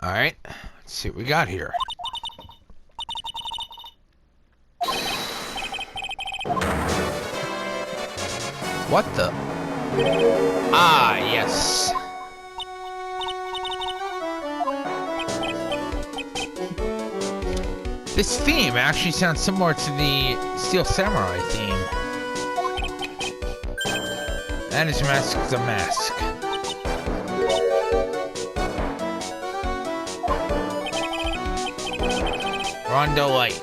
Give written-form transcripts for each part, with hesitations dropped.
Alright, let's see what we got here. What the? Ah, yes. This theme actually sounds similar to the Steel Samurai theme. And his mask is a mask. Rondo Light.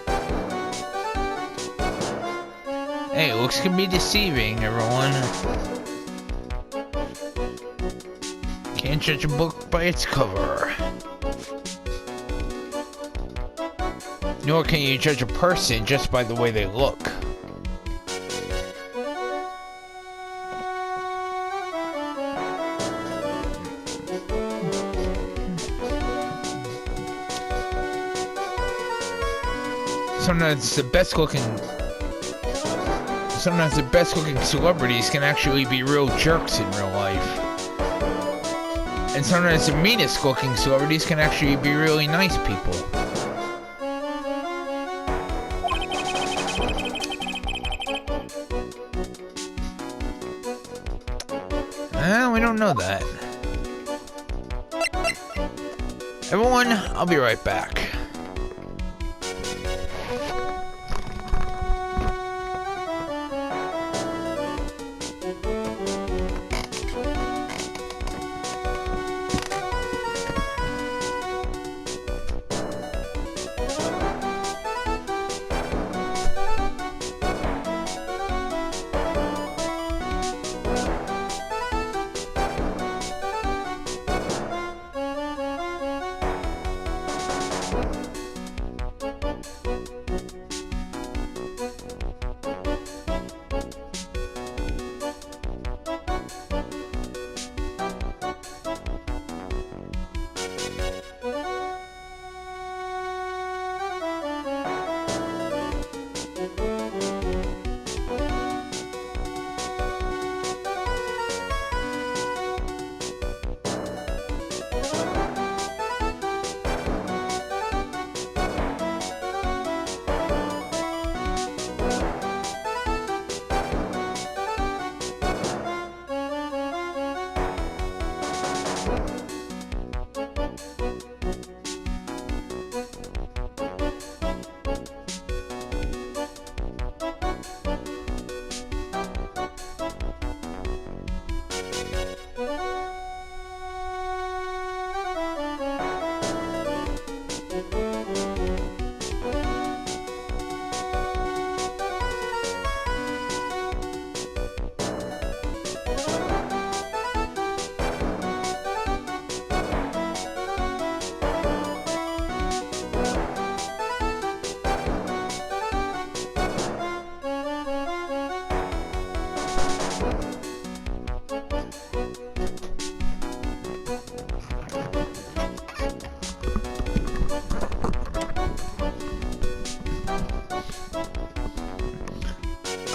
Hey, looks can be deceiving, everyone. Can't judge a book by its cover. Nor can you judge a person just by the way they look. Sometimes the best looking celebrities can actually be real jerks in real life. And sometimes the meanest looking celebrities can actually be really nice people. We don't know that. Everyone, I'll be right back.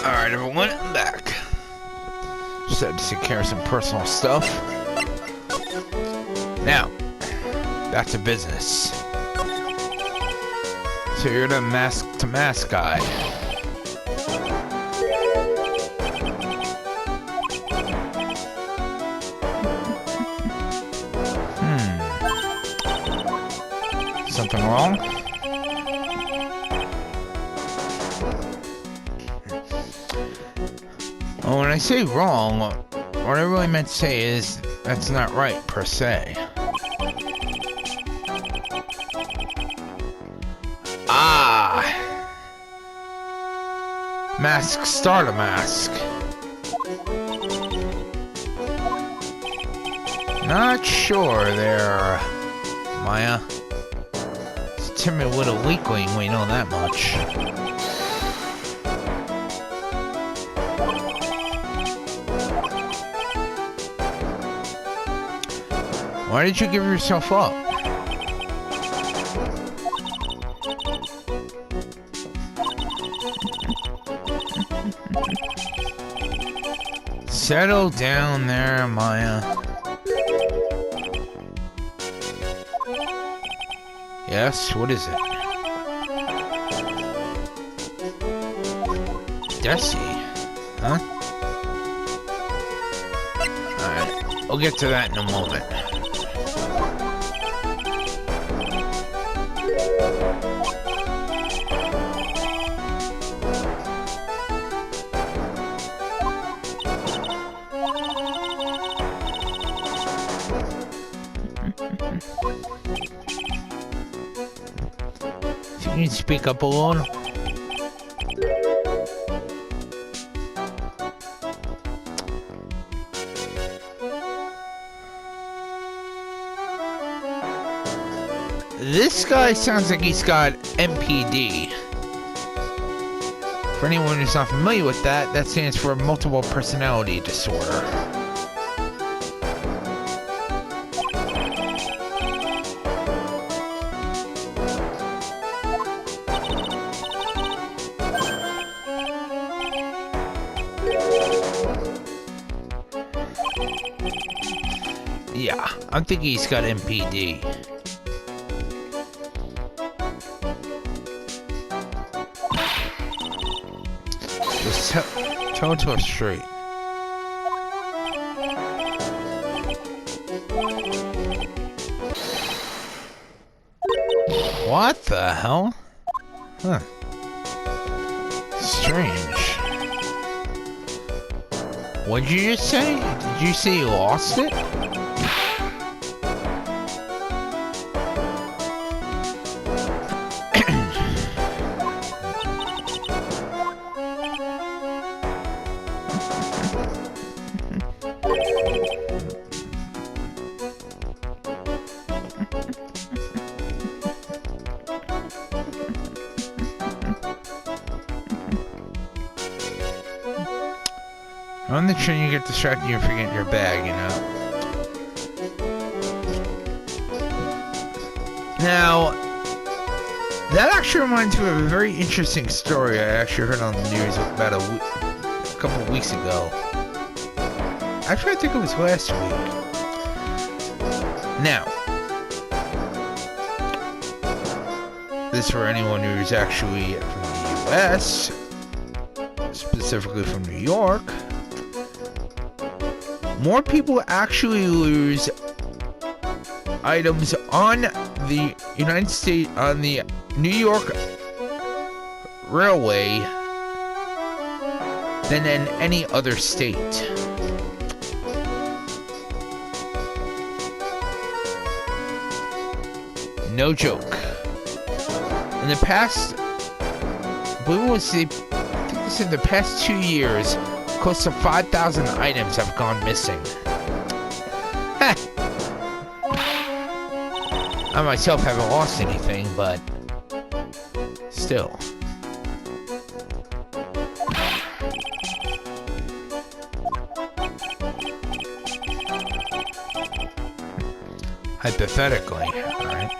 Alright everyone, I'm back. Just had to take care of some personal stuff. Now, back to business. So you're the mask-to-mask guy. Something wrong? Well, when I say wrong, what I really meant to say is that's not right, per se. Ah! Mask starter mask. Not sure there, Maya. It's a timid little weakling, we know that much. Why did you give yourself up? Settle down there, Maya. Yes, what is it? Desi? Huh? Alright, we'll get to that in a moment. If you can speak up a little. This guy sounds like he's got MPD. For anyone who's not familiar with that, that stands for multiple personality disorder. Yeah, I'm thinking he's got MPD. Just tell it to us straight. What the hell? Huh. Strange. What'd you just say? Did you say you lost it? On the train, you get distracted and you forget your bag, you know. Now, that actually reminds me of a very interesting story I actually heard on the news about a couple of weeks ago. Actually, I think it was last week. Now, this is for anyone who's actually from the US, specifically from New York. More people actually lose items on the United States, on the New York Railway than in any other state. No joke. In the past, I believe it was I think they said the past 2 years, close to 5,000 items have gone missing. Heh. I myself haven't lost anything, but still. Hypothetically, alright?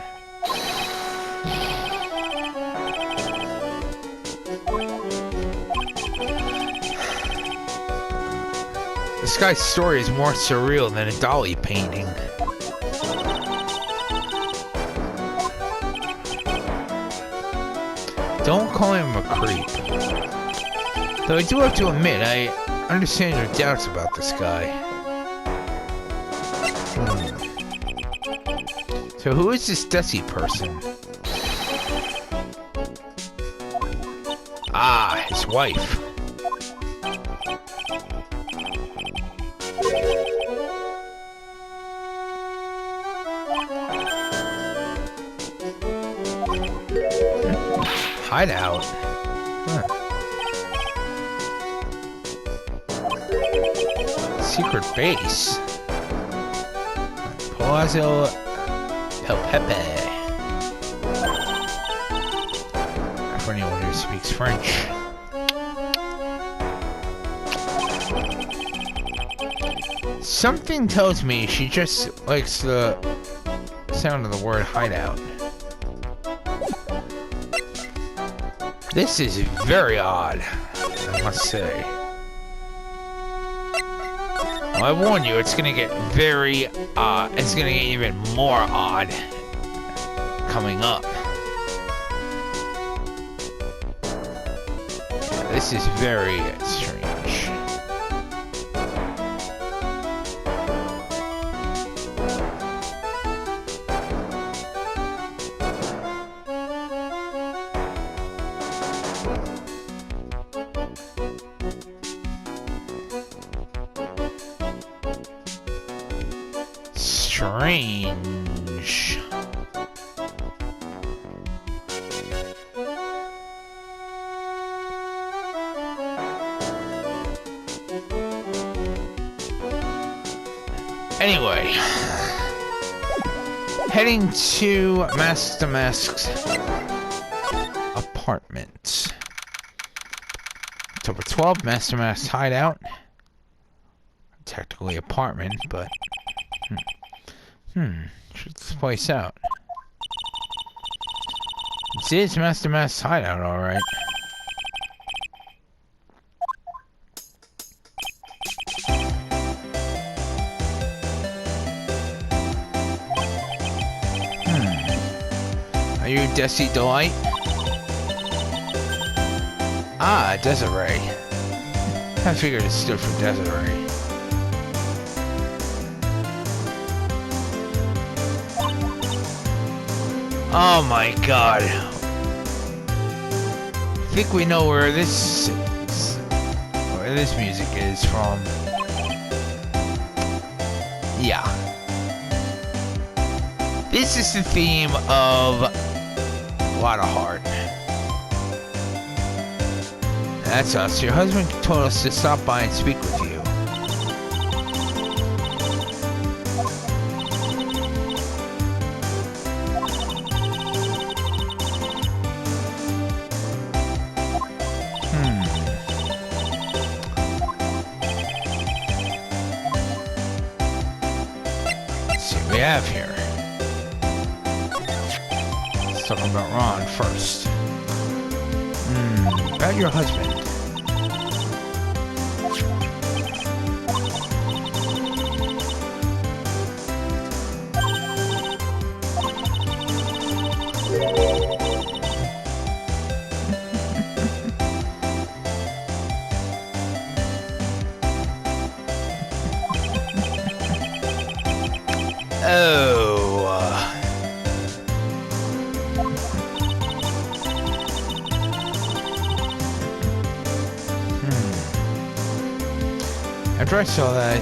This guy's story is more surreal than a Dali painting. Don't call him a creep. Though I do have to admit, I understand your doubts about this guy. So who is this Desi person? Ah, his wife. Hideout. Huh. Secret base. Palazzo Pepe. For anyone who speaks French. Something tells me she just likes the sound of the word hideout. This is very odd, I must say. Well, I warn you, it's gonna get very, it's gonna get even more odd. coming up. This is very strange. Strange. Anyway, heading to Master Mask's apartment. October 12th, Master Mask's hideout. Technically apartment, but check this place out. This is Master Mask's hideout, alright. Are you Desi Delight? Ah, Desiree. I figured it stood for Desiree. Oh my god. I think we know where this music is from. Yeah. This is the theme of A Lot of Heart. That's us. Your husband told us to stop by and speak with you. Have here. Let's talk about Ron first. About your husband. After I saw that, I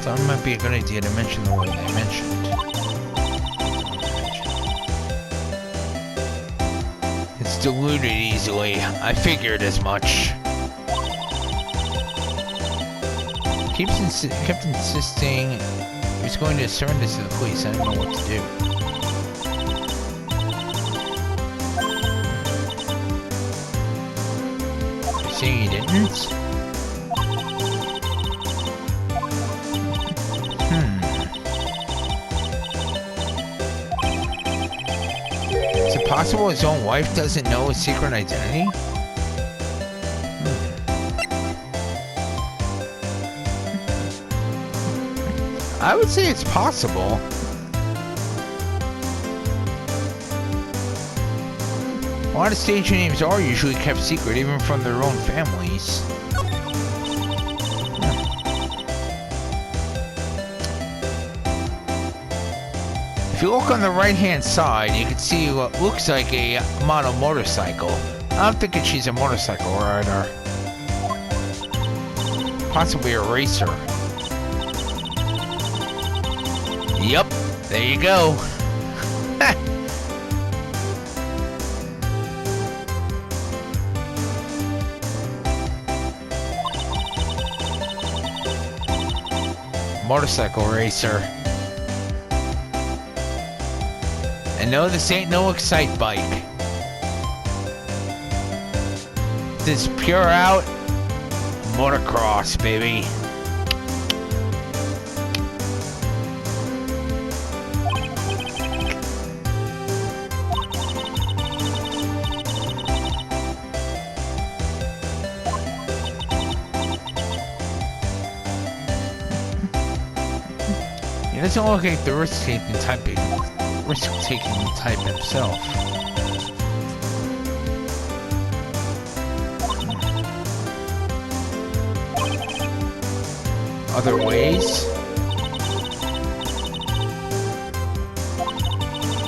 thought it might be a good idea to mention the way they mentioned. It's diluted easily. I figured as much. Kept insisting he was going to surrender to the police. I didn't know what to do. You're saying he didn't? Is it possible his own wife doesn't know his secret identity? I would say it's possible. A lot of stage names are usually kept secret, even from their own families. If you look on the right-hand side, you can see what looks like a model motorcycle. I'm thinking she's a motorcycle rider. Possibly a racer. Yup, there you go. Motorcycle racer. And no, this ain't no Excite bike. This is pure out motocross, baby. It doesn't look like the risk-taking type of risk-taking type himself. Other ways?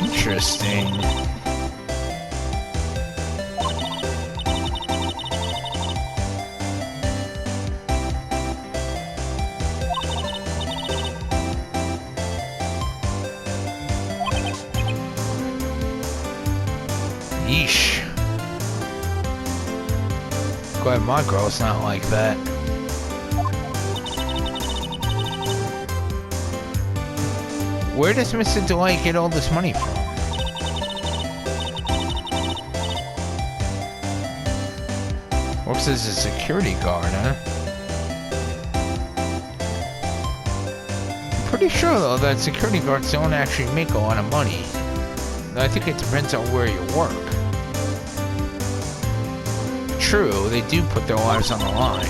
Interesting. Yeesh. Glad my girl's not like that. Where does Mr. Delight get all this money from? Works as a security guard, huh? I'm pretty sure, though, that security guards don't actually make a lot of money. I think it depends on where you work. True, they do put their lives on the line.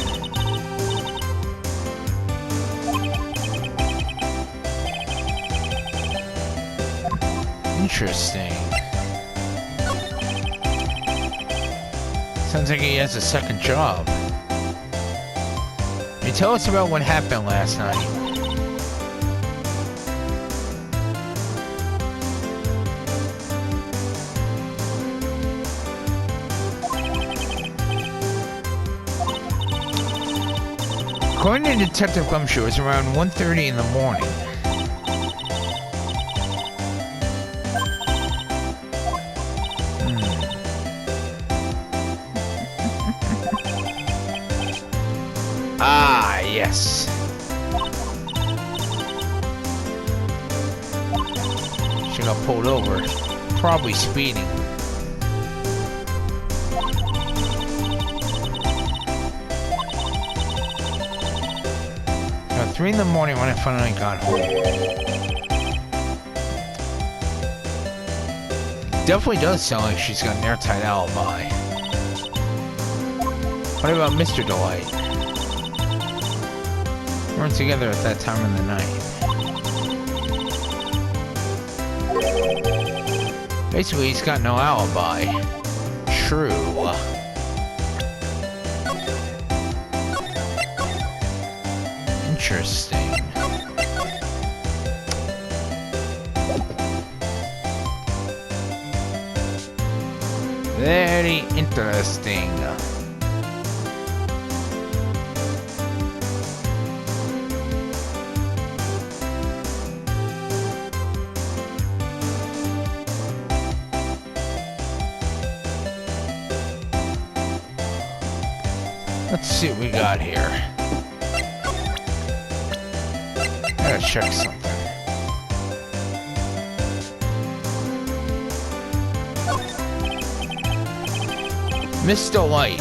Interesting. Sounds like he has a second job. Can you tell us about what happened last night? According to Detective Gumshoe, it was around 1:30 in the morning. Ah, yes. She got pulled over. Probably speeding. About 3 in the morning when I finally got home. Definitely does sound like she's got an airtight alibi. What about Mr. Delight? We weren't together at that time of the night. Basically, he's got no alibi. True. Interesting. Very interesting. Let's see what we got here. Gotta check something. Miss Delight.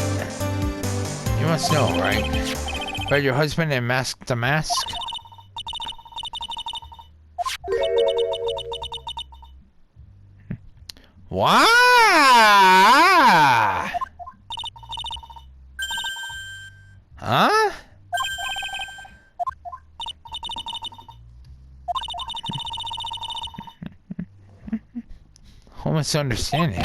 You must know, right? About your husband and Mask the Mask? Why? Huh? Almost understanding.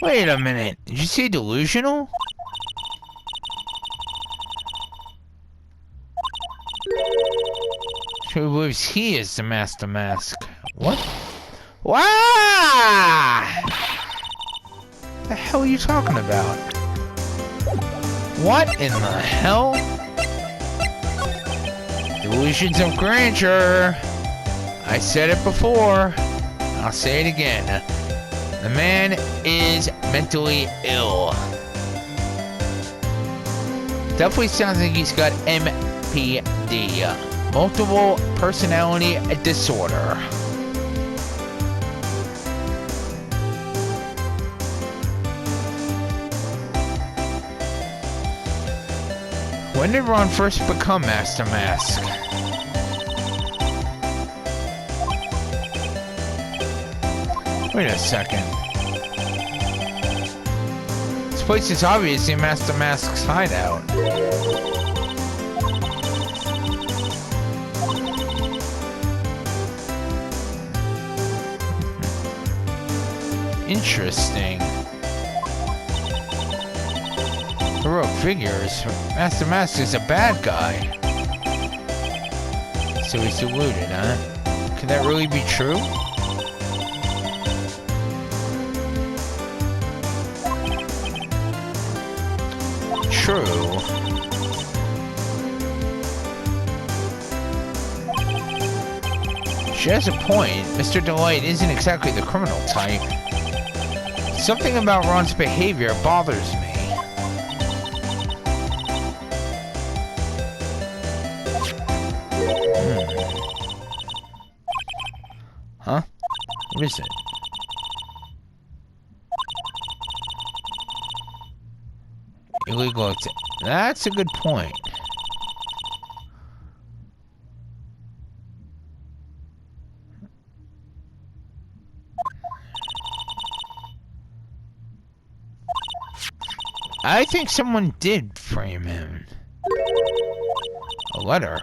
Wait a minute. Did you say delusional? She believes he is the Master Mask. What? Why? The hell are you talking about? What in the hell? Delusions of grandeur. I said it before. I'll say it again. The man is mentally ill. Definitely sounds like he's got MPD. Multiple personality disorder. When did Ron first become Master Mask? Wait a second. This place is obviously Master Mask's hideout. Interesting. Heroic figures. Master Master's a bad guy. So he's deluded, huh? Can that really be true? True. She has a point. Mr. Delight isn't exactly the criminal type. Something about Ron's behavior bothers me. Huh? What is it? Illegal. That's a good point. I think someone did frame him. A letter.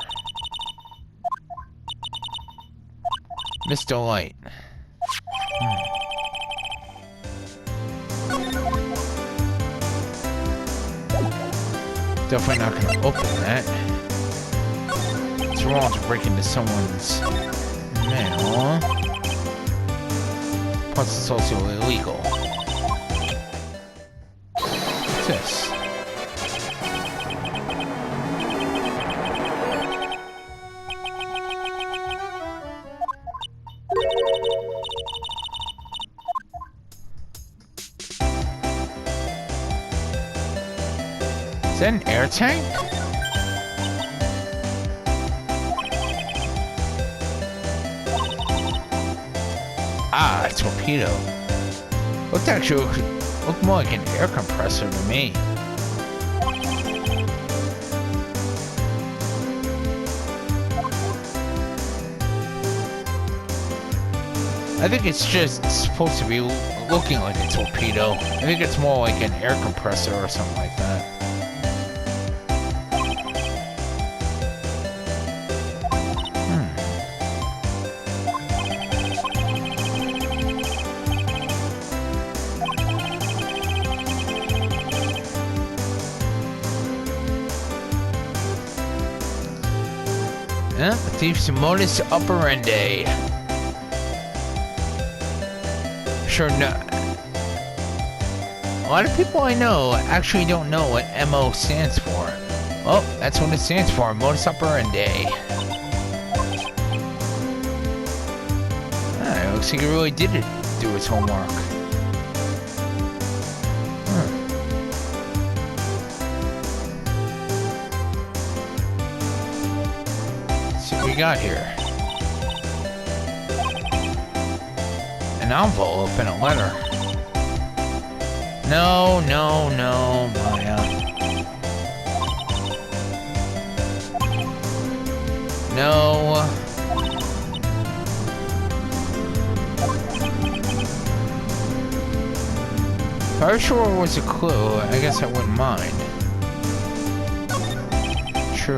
Mr. Light. Definitely not gonna open that. It's wrong to break into someone's mail. Plus it's also illegal. What's this? Is that an air tank? Ah, a torpedo. Looked more like an air compressor to me. I think it's just supposed to be looking like a torpedo. I think it's more like an air compressor or something like that. The thief's modus operandi. Sure, no. A lot of people I know actually don't know what MO stands for. Well, that's what it stands for, modus operandi. It looks like he really did do his homework. Got here an envelope and a letter. No, Maya. No. If I was sure it was a clue, I guess I wouldn't mind. True.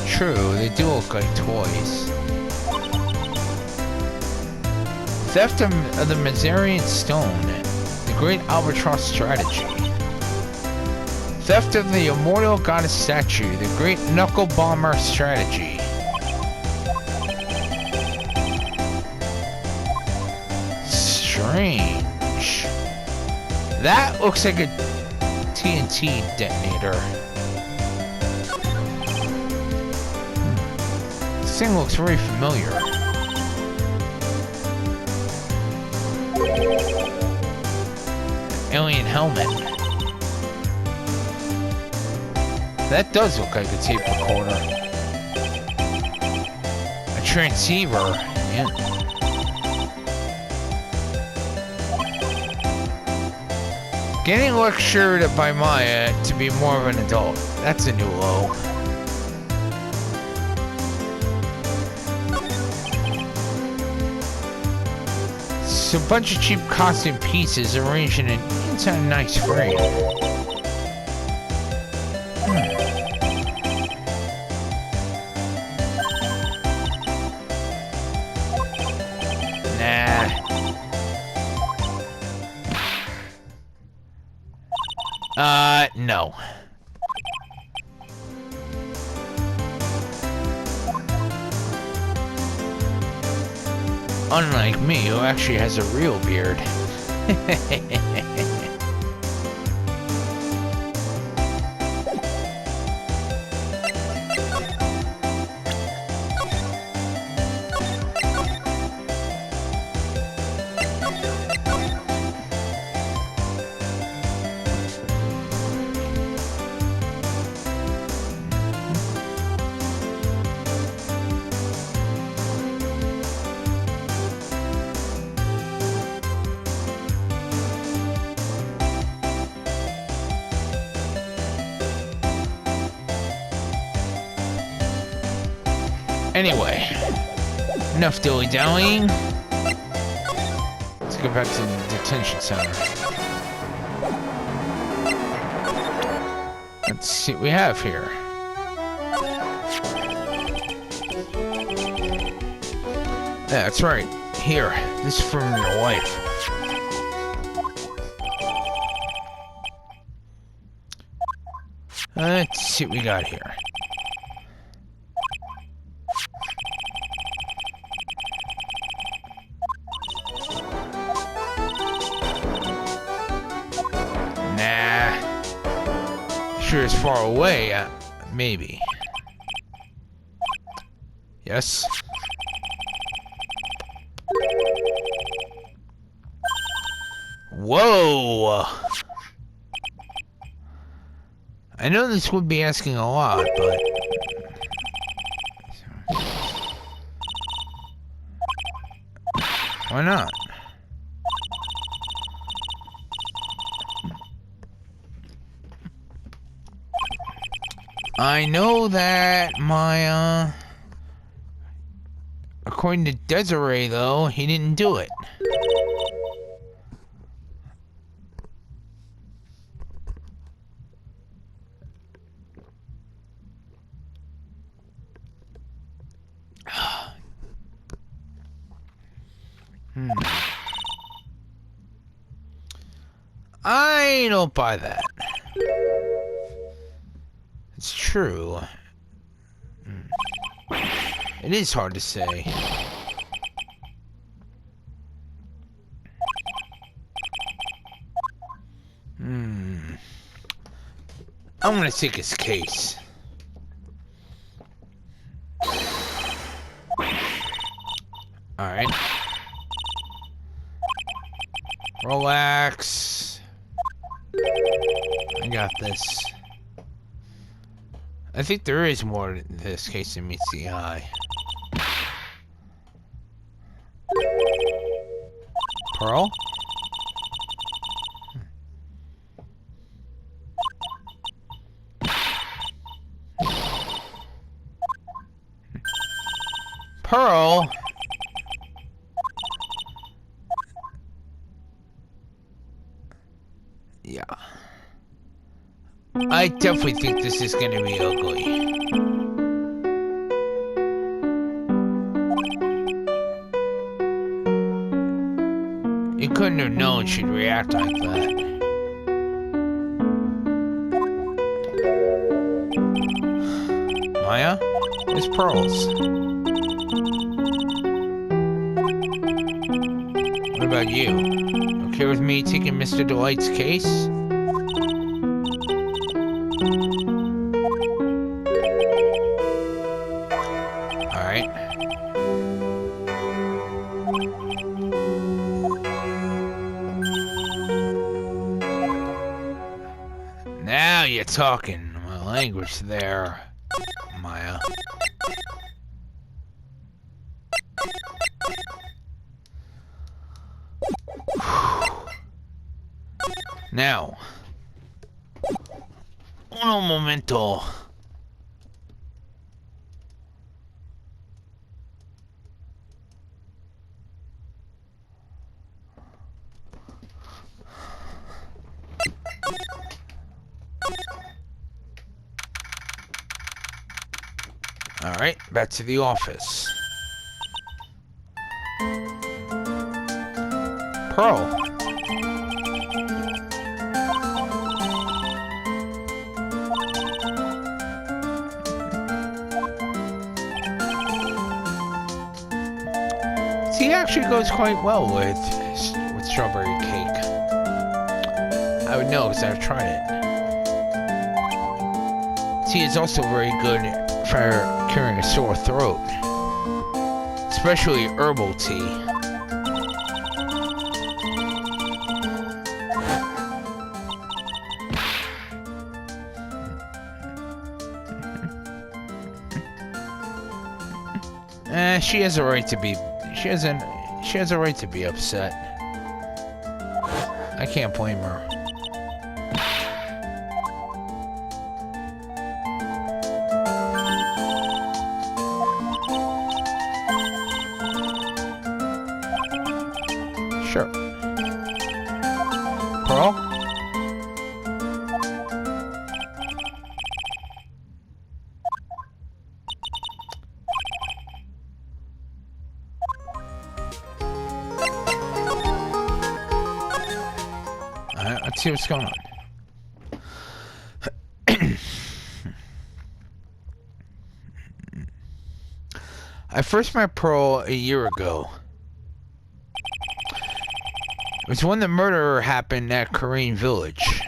True, they do look like toys. Theft of the Mazarian Stone, the Great Albatross Strategy. Theft of the Immortal Goddess Statue, the Great Knuckle Bomber Strategy. Strange. That looks like a TNT detonator. This thing looks very familiar. Alien helmet. That does look like a tape recorder. A transceiver. Yeah. Getting lectured by Maya to be more of an adult. That's a new low. It's a bunch of cheap costume pieces arranged in a nice frame. No. Unlike me, who actually has a real beard. Anyway, enough dilly-dallying. Let's go back to the detention center. Let's see what we have here. Yeah, that's right. Here, this is from your wife. Let's see what we got here. Sure is far away, maybe. Yes. Whoa! I know this would be asking a lot, but... why not? I know that my, according to Desiree, though, he didn't do it. I don't buy that. It's true. It is hard to say. I'm gonna take his case. Alright. Relax. I got this. I think there is more to this case than meets the eye. Pearl? Pearl? Yeah. I definitely think this is gonna be ugly. You couldn't have known she'd react like that. Maya? Where's Pearls? What about you? Okay with me taking Mr. Delight's case? Alright. Now you're talking my language there, Maya. Now, uno momento. All right, back to the office. Pearl. Tea actually goes quite well with strawberry cake. I would know because I've tried it. Tea is also very good for curing a sore throat, especially herbal tea. She has a right to be. She has a right to be upset. I can't blame her. Sure. Pearl? Let's see what's going on. I first met Pearl a year ago. It was when the murder happened at Korean Village.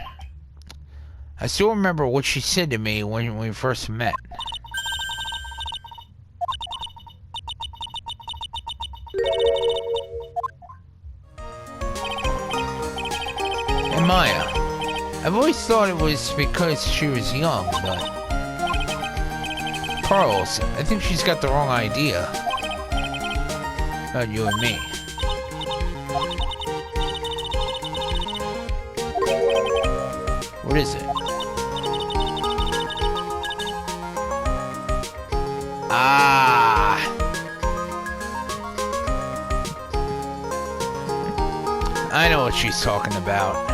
I still remember what she said to me when we first met. And Maya, I've always thought it was because she was young, but Pearls, I think she's got the wrong idea about you and me. What is it? Ah! I know what she's talking about.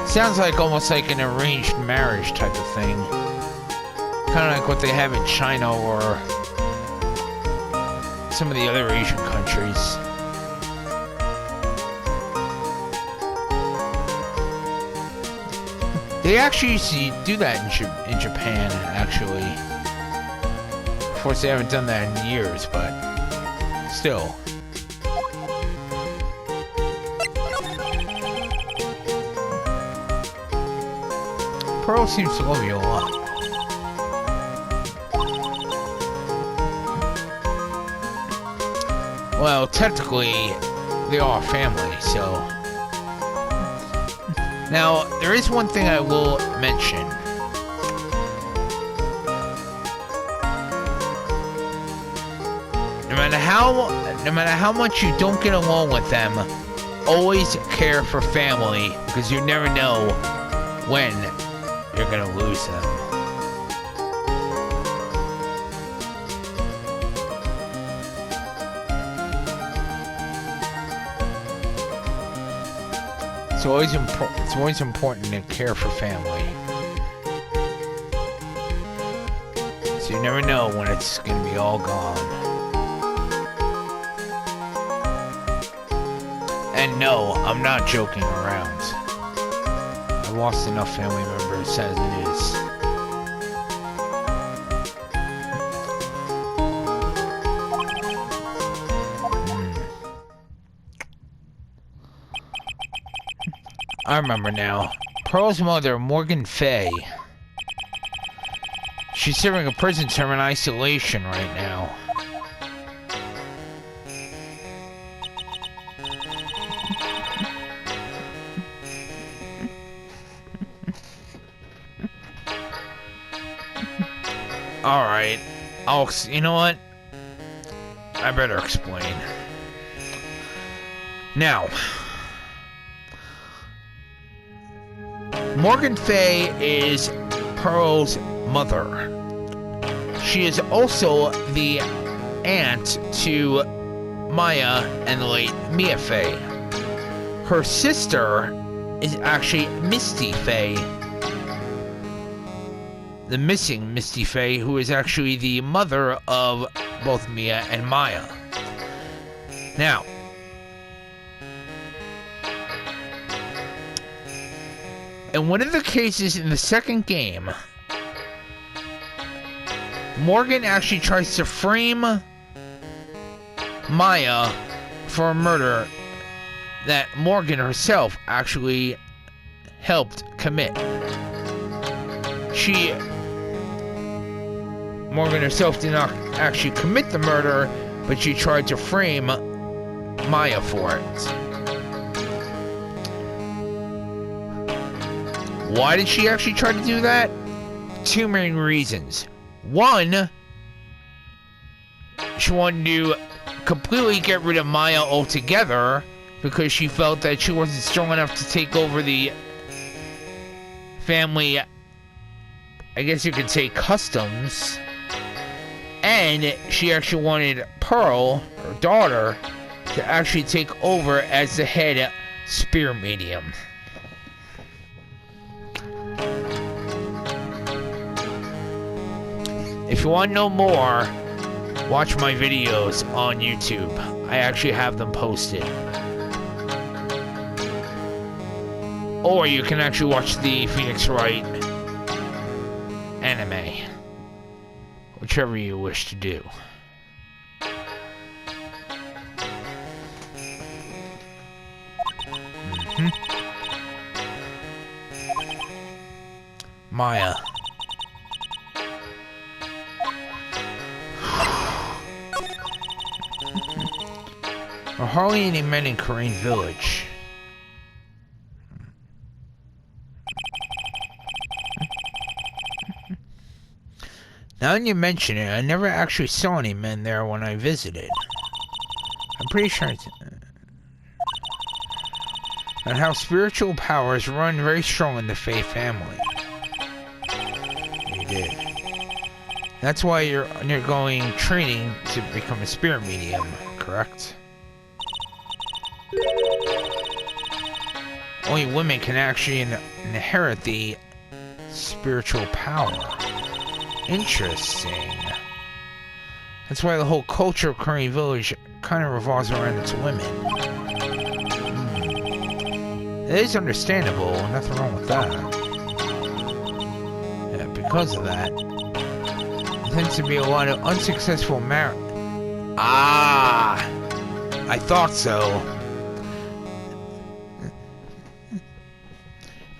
Sounds like almost like an arranged marriage type of thing. Kind of like what they have in China or some of the other Asian countries. They actually used to do that in Japan, actually. Of course, they haven't done that in years, but still. Pearl seems to love you a lot. Well, technically, they are family, so... Now, there is one thing I will mention. No matter how much you don't get along with them, always care for family, because you never know when you're gonna lose them. It's always important to care for family. So you never know when it's gonna be all gone. And no, I'm not joking around. I've lost enough family members as it is. I remember now. Pearl's mother, Morgan Fay. She's serving a prison term in isolation right now. Alright. You know what? I better explain. Now, Morgan Fay is Pearl's mother. She is also the aunt to Maya and the late Mia Fay. Her sister is actually Misty Fay. The missing Misty Fay, who is actually the mother of both Mia and Maya. Now, in one of the cases in the second game, Morgan actually tries to frame Maya for a murder that Morgan herself actually helped commit. Morgan herself did not actually commit the murder, but she tried to frame Maya for it. Why did she actually try to do that? Two main reasons. One, she wanted to completely get rid of Maya altogether because she felt that she wasn't strong enough to take over the family, I guess you could say, customs. And she actually wanted Pearl, her daughter, to actually take over as the head spirit medium. If you want to know more, watch my videos on YouTube. I actually have them posted. Or you can actually watch the Phoenix Wright anime. Whichever you wish to do. Maya. There are hardly any men in Korean village. Now that you mention it, I never actually saw any men there when I visited. I'm pretty sure it's... And how spiritual powers run very strong in the Faye family. You did. That's why you're undergoing training to become a spirit medium, correct? Only women can actually inherit the spiritual power. Interesting. That's why the whole culture of Korean village kind of revolves around its women. It is understandable, nothing wrong with that. Yeah, because of that, there tends to be a lot of unsuccessful marriage. Ah! I thought so.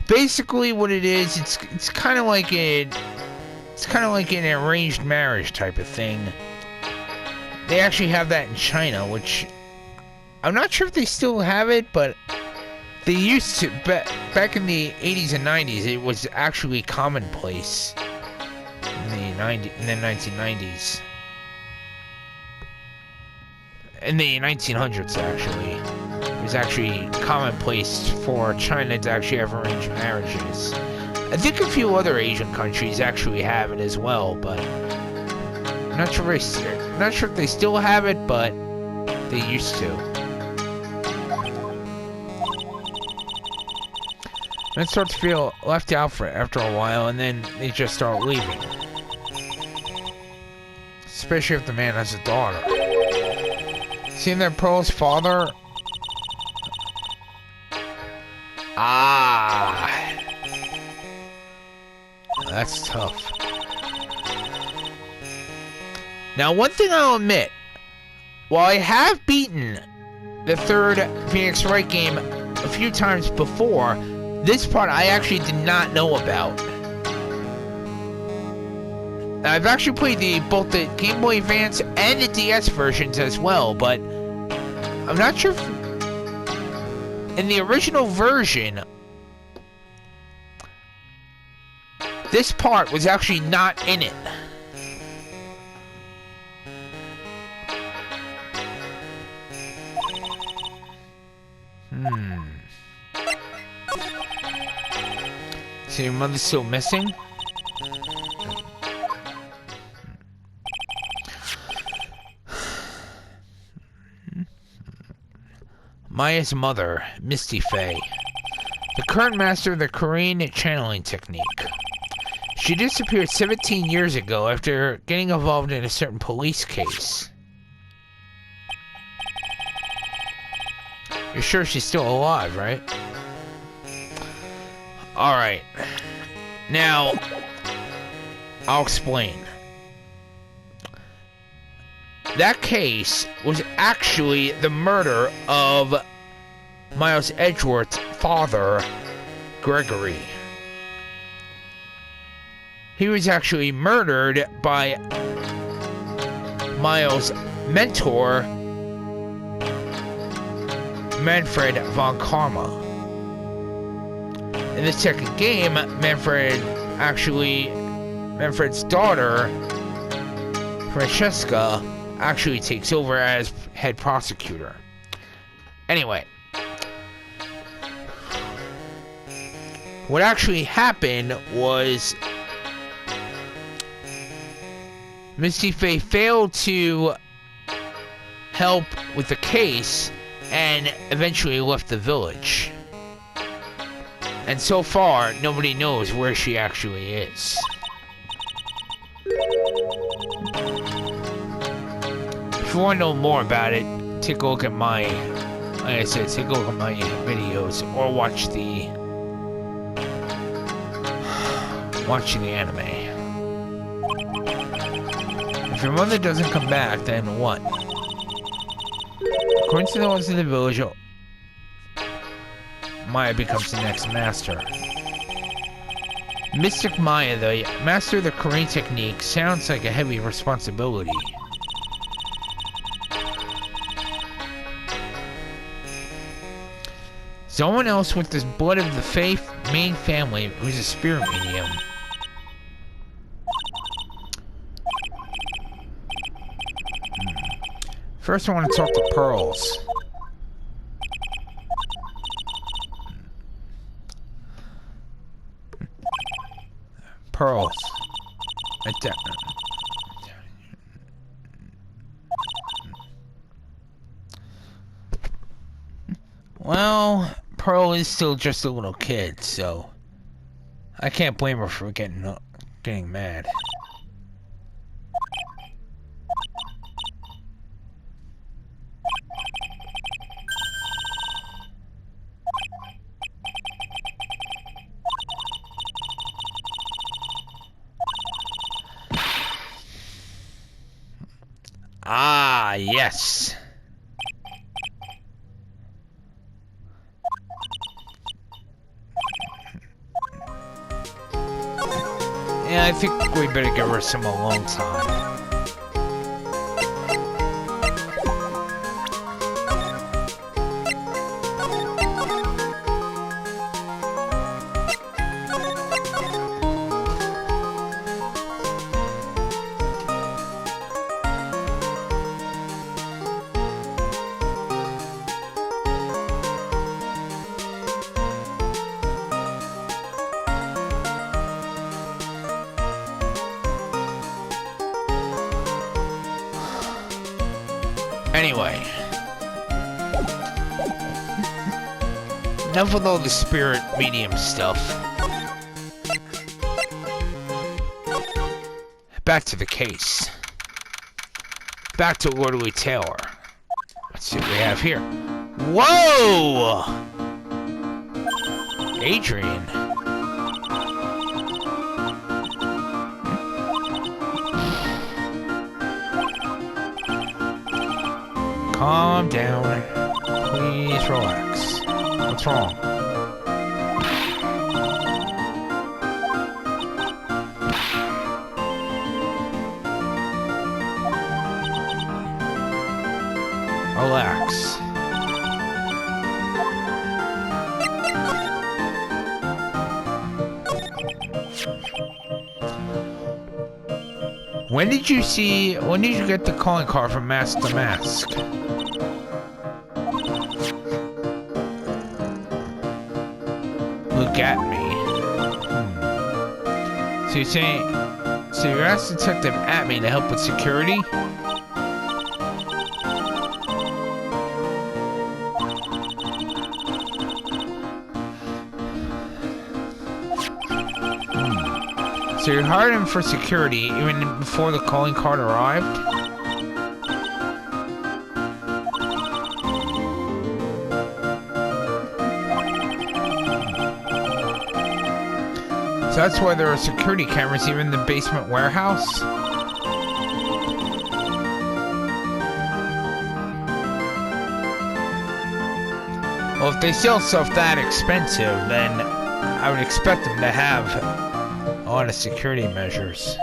Basically what it is, it's kind of like an arranged marriage type of thing. They actually have that in China, which I'm not sure if they still have it, but they used to. Back in the 80s and 90s, it was actually commonplace in the 1990s. In the 1900s, actually. It was actually commonplace for China to actually have arranged marriages. I think a few other Asian countries actually have it as well, but I'm not sure if they still have it, but they used to. Men start to feel left out after a while, and then they just start leaving. Especially if the man has a daughter. Seeing that Pearl's father... Ah... That's tough. Now, one thing I'll admit, while I have beaten the third Phoenix Wright game a few times before, this part I actually did not know about. I've actually played both the Game Boy Advance and the DS versions as well, but I'm not sure if in the original version this part was actually not in it. So your mother's still missing? Maya's mother, Misty Faye, the current master of the Korean channeling technique. She disappeared 17 years ago after getting involved in a certain police case. You're sure she's still alive, right? Alright. Now, I'll explain. that case was actually the murder of Miles Edgeworth's father, Gregory. He was actually murdered by Miles' mentor, Manfred von Karma. In the second game, Manfred's daughter, Francesca, actually takes over as head prosecutor. Anyway, what actually happened was Misty Faye failed to help with the case and eventually left the village. And so far, nobody knows where she actually is. If you want to know more about it, take a look at my, like I said, take a look at my videos or watch the anime. If your mother doesn't come back, then what? According to the ones in the village, Maya becomes the next master. Mystic Maya, the master of the Korean technique, sounds like a heavy responsibility. Someone else with the blood of the Faye main family who's a spirit medium. First, I want to talk to Pearls. Pearls. Well, Pearl is still just a little kid, so I can't blame her for getting mad. Ah, yes. Yeah, I think we better give her some alone time. Anyway, enough with all the spirit medium stuff. Back to the case. Back to Orderly Taylor. Let's see what we have here. Whoa! Adrian. Calm down. Please relax. What's wrong? Relax. When did you get the calling card from Mask to Mask? Look at me. So you're saying, so you're asking Detective Atme to help with security? So you hired him for security even before the calling card arrived? So that's why there are security cameras even in the basement warehouse? Well, if they sell stuff that expensive, then I would expect them to have a lot of security measures.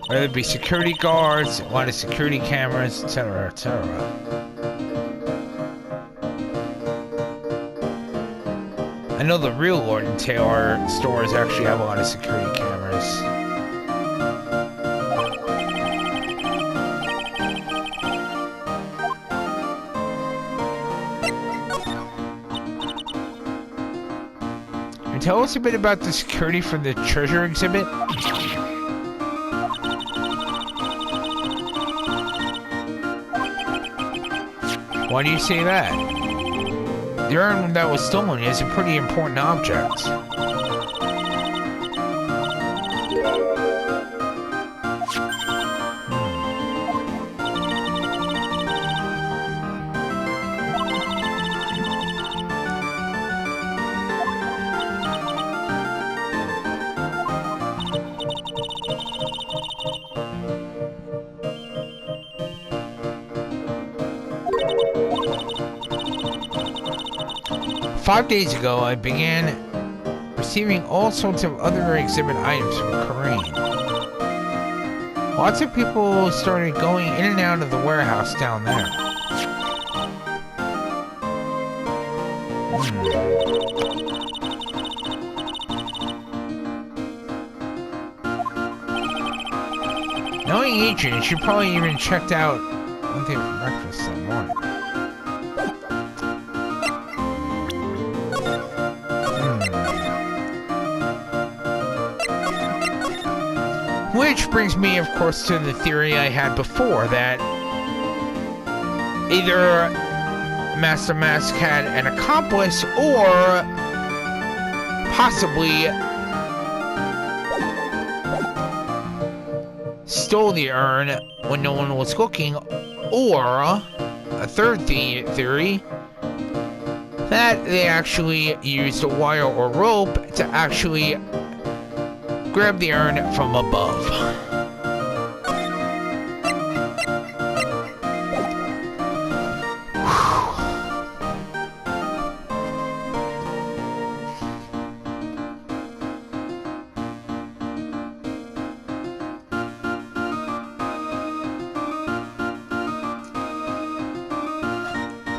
Whether it be security guards, a lot of security cameras, etc., etc. I know the real Lord and Taylor stores actually have a lot of security cameras. Tell us a bit about the security for the treasure exhibit. Why do you say that? The urn that was stolen is a pretty important object. "5 days ago, I began receiving all sorts of other exhibit items from Korean. Lots of people started going in and out of the warehouse down there. Knowing Adrian, she probably even checked out one thing for breakfast that morning. Which brings me, of course, to the theory I had before, that either Master Mask had an accomplice, or possibly stole the urn when no one was looking, or a third theory, that they actually used a wire or rope to actually grab the urn from above.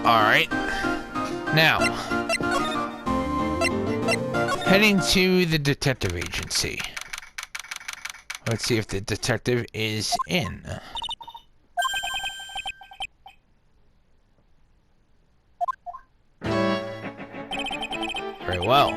Alright. Now, heading to the detective agency. Let's see if the detective is in. Very well.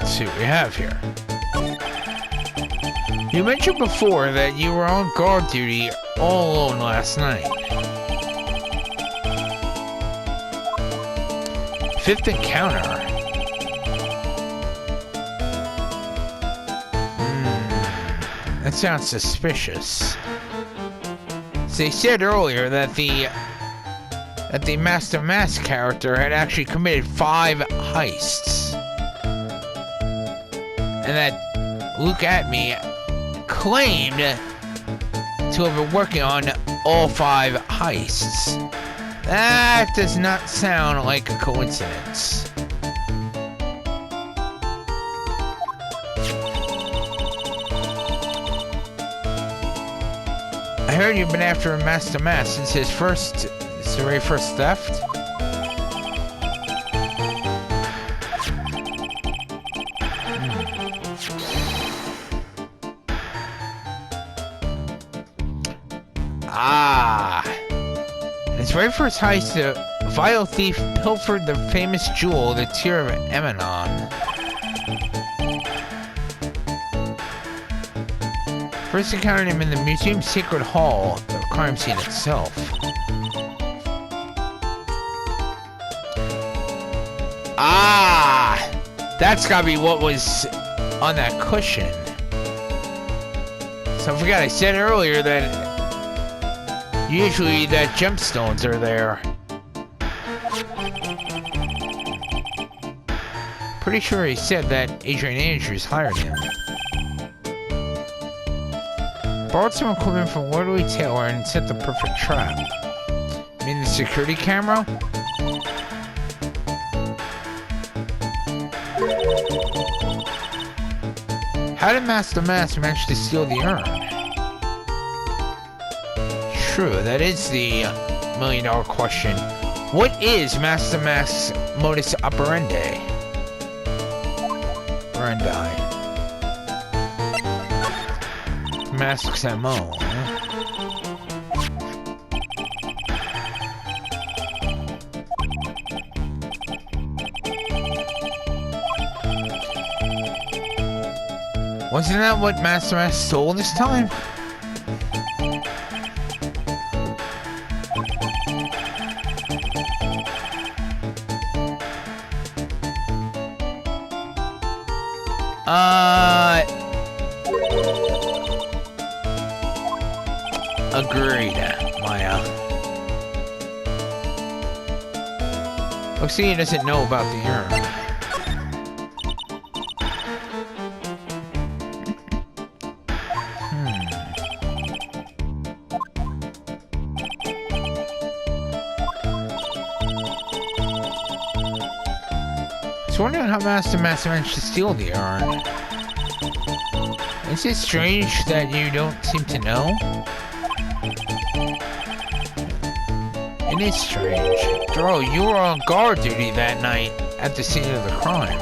See what we have here. You mentioned before that you were on guard duty all alone last night. Fifth encounter. That sounds suspicious. They said earlier that the Master Mask character had actually committed 5 heists. And that Luke Atme claimed to have been working on all 5 heists. That does not sound like a coincidence. I heard you've been after Master Mask since his very first theft. In his very first heist, the vile thief pilfered the famous jewel, the Tear of Emanon. First encountered him in the museum's secret hall, the crime scene itself. Ah! That's gotta be what was on that cushion. So I forgot I said earlier that usually that gemstones are there. Pretty sure he said that Adrian Andrews hired him. Borrowed some equipment from Ward Taylor and set the perfect trap. You mean the security camera? How did Master Mask manage to steal the urn? True, that is the million-dollar question. What is Master Mask's modus operandi? Mask's MO. Wasn't that what Master Mask stole this time? Agreed, Maya. Looks like he doesn't know about the urn. I was wondering how Master Mask managed to steal the urn. Is it strange that you don't seem to know? It is strange. Bro, you were on guard duty that night at the scene of the crime.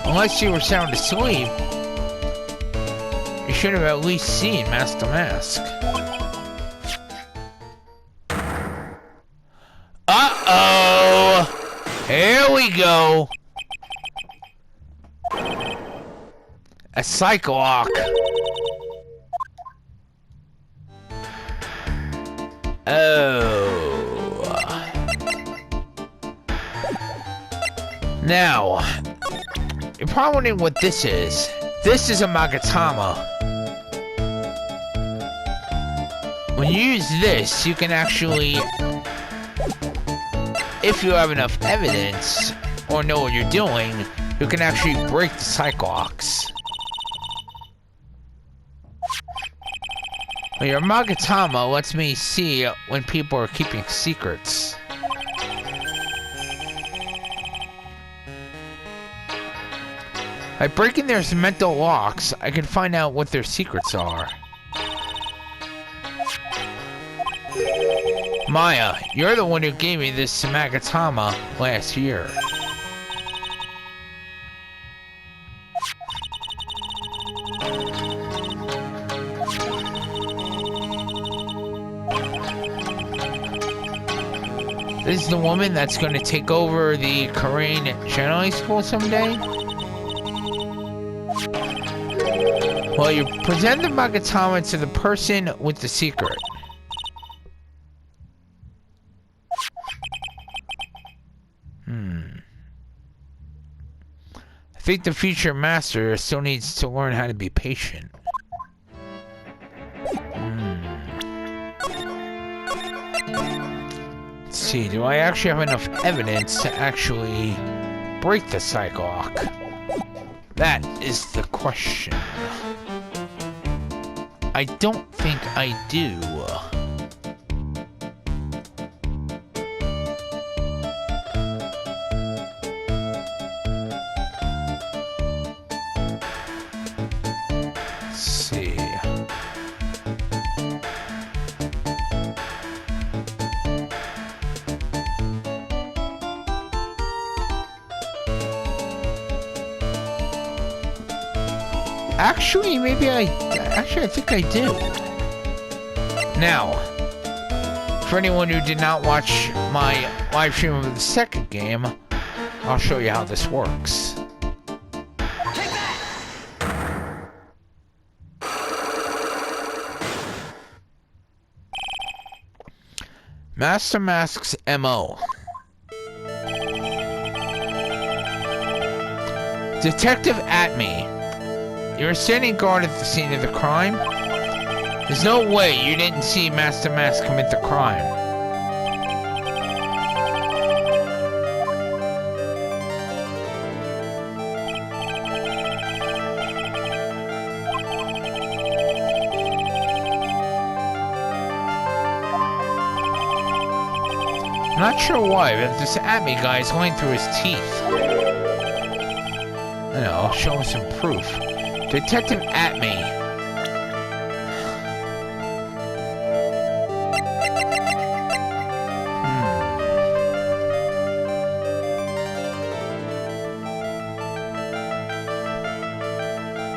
Unless you were sound asleep, you should have at least seen Master Mask. Uh-oh! Here we go! A Psycho-Lock. Oh. Now, you're probably wondering what this is. This is a Magatama. When you use this, you can actually, if you have enough evidence or know what you're doing, you can actually break the Psycho-Locks. Well, your Magatama lets me see when people are keeping secrets. By breaking their mental locks, I can find out what their secrets are. Maya, you're the one who gave me this Magatama last year. This is the woman that's going to take over the Korean channeling school someday? Well, you present the Magatama to the person with the secret. I think the future master still needs to learn how to be patient. Let's see, do I actually have enough evidence to actually break the Psycho-Lock? That is the question. I don't think I do. Let's see. Actually, I think I do. Now, for anyone who did not watch my live stream of the second game, I'll show you how this works. Take that! Master Mask's MO. Detective Atme, you're standing guard at the scene of the crime? There's no way you didn't see Master Mask commit the crime. I'm not sure why, but this Atme guy is going through his teeth. I know, I'll show him some proof. Detective Atme.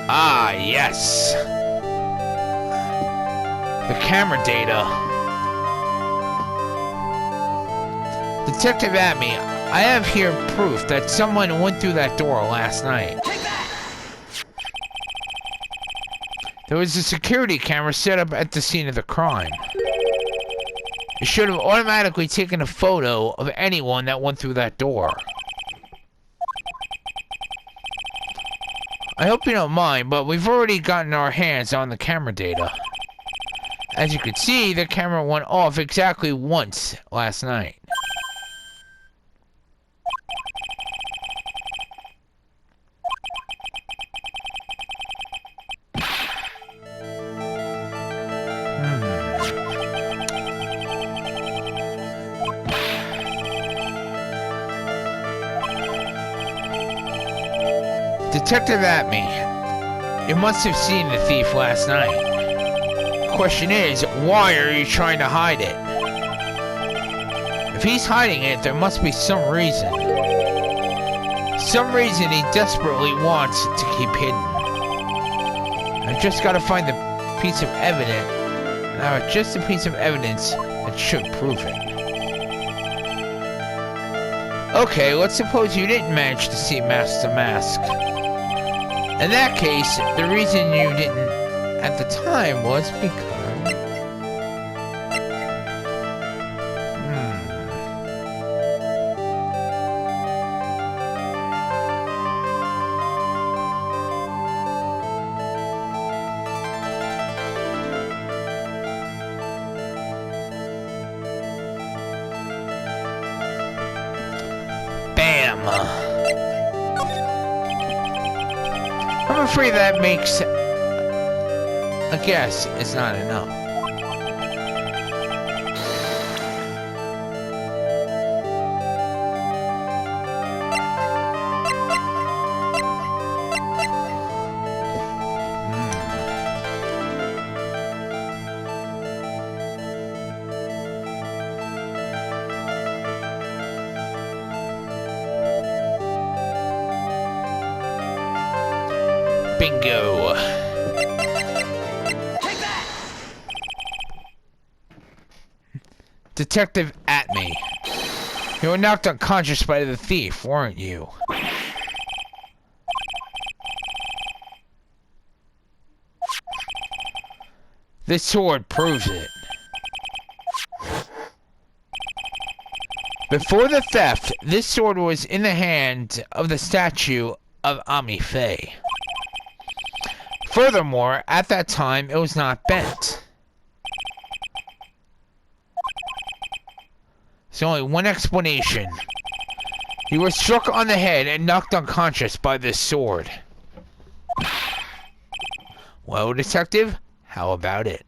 Ah, yes. The camera data. Detective Atme, I have here proof that someone went through that door last night. There was a security camera set up at the scene of the crime. It should have automatically taken a photo of anyone that went through that door. I hope you don't mind, but we've already gotten our hands on the camera data. As you can see, the camera went off exactly once last night. Detective Atme, you must have seen the thief last night. Question is, why are you trying to hide it? If he's hiding it, there must be some reason. Some reason he desperately wants it to keep hidden. I've just got to find the piece of evidence. Now, just a piece of evidence that should prove it. Okay, let's suppose you didn't manage to see Master Mask. In that case, the reason you didn't at the time was because... Bam! I'm afraid that makes a guess is not enough. Bingo. Take that! Detective Atme. You were knocked unconscious by the thief, weren't you? This sword proves it. Before the theft, this sword was in the hand of the statue of Ami Faye. Furthermore, at that time, it was not bent. There's only one explanation. You were struck on the head and knocked unconscious by this sword. Well, detective, how about it?